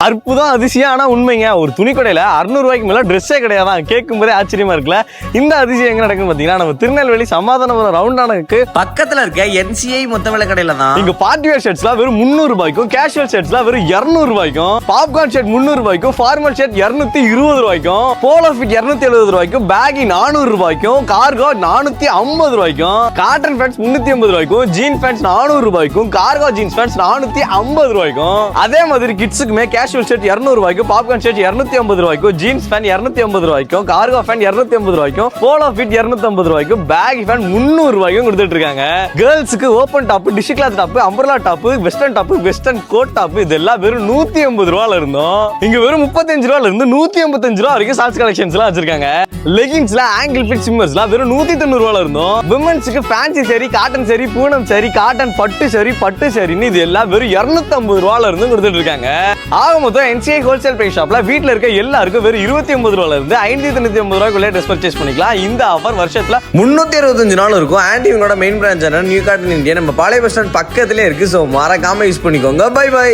அற்புதம் அதிசயம். ஆனா உண்மைங்க, ஒரு துணி கடையில 600 ரூபாய்க்கு மேல ட்ரெஸ்ஸே கிடையாதான். கேட்கும் போதே ஆச்சரியமா இருக்குல்ல. இந்த அதிசயம் எங்க நடக்குன்னு பாத்தீங்கன்னா நம்ம திருநெல்வேலி சமாதானபுரம் ரவுண்டானுக்கு பக்கத்துல இருக்க NCI மொத்த விலை கடையில தான். இங்க பார்ட்டி வேர் ஷர்ட்ஸ்லாம் வெறும் 300 ரூபாய்க்கும், கேஷுவல் ஷர்ட்ஸ்லாம் வெறும் 200 ரூபாய்க்கும், பாப்கார்ன் ஷர்ட் 300 ரூபாய்க்கும், ஃபார்மல் ஷர்ட் 220 ரூபாய்க்கும், போலோ ஃபிட் 270 ரூபாய்க்கும், பேகி 400 ரூபாய்க்கும், கார்கோ 450 ரூபாய்க்கும், காட்டன் பேண்ட்ஸ் 380 ரூபாய்க்கும், ஜீன் பேண்ட்ஸ் 400 ரூபாய்க்கும், கார்கோ ஜீன்ஸ் பேண்ட்ஸ் 450 ரூபாய்க்கும். அதே மாதிரி கிட்ஸுக்குமே கேஷுவல் ஷர்ட் 200 ரூபாய்க்கும், பாப்கார்ன் ஷர்ட் 250 ரூபாய்க்கும், ஜீன்ஸ் பேண்ட் 250 ரூபாய்க்கும், கார்கோ பேண்ட் 250 ரூபாய்க்கும், போலோ ஃபிட் 250 ரூபாய்க்கும், பேகி பேண்ட் 300 ரூபாய்க்கும் கொடுத்துட்டு இருக்காங்க. கேர்ள்ஸுக்கு open top, dish cloth top, umbrella top, western top, western coat top இதெல்லாம் வெறும் 180 ரூபாயில இருந்தோம் இங்க வெறும் 35 ரூபாயில இருந்து 185 ரூபா வரைக்கும் ஷார்ட்ஸ் கலெக்ஷன்ஸ் எல்லாம் வச்சிருக்காங்க. லெகின்ஸ்ல ஆங்கிள் ஃபிட் சிம்மர்ஸ்லாம் வெறும் 190 ரூபாயில இருந்தோம். விமன்ஸ்க்கு ஃபேன்சி சரி, காட்டன் சரி, பூனம் சரி, காட்டன் பட்டு சரி, பட்டு சரின்னு இது எல்லாம் வெறும் 250 ரூபாயில இருந்து கொடுத்துட்டு இருக்காங்க. ஆக மொத்தம் NCI ஹோல்சேல் பிரைஸ் ஷாப்ல வீட்ல இருக்க எல்லாருக்கும் வெறும் 280 ரூபாயில இருந்து 599 ரூபாய்க்குள்ள ட்ரெஸ் பர்ச்சேஸ் பண்ணிக்கலாம். இந்த ஆஃபர் வருஷத்துல 365 நாள் இருக்கும். ஆன்டி இவங்களோட main branch new cotton India நம்ம பாளைய பஸ் ஸ்டாண்ட் பக்கத்திலே இருக்கு. ஸோ மறக்காம யூஸ் பண்ணிக்கோங்க. Bye by.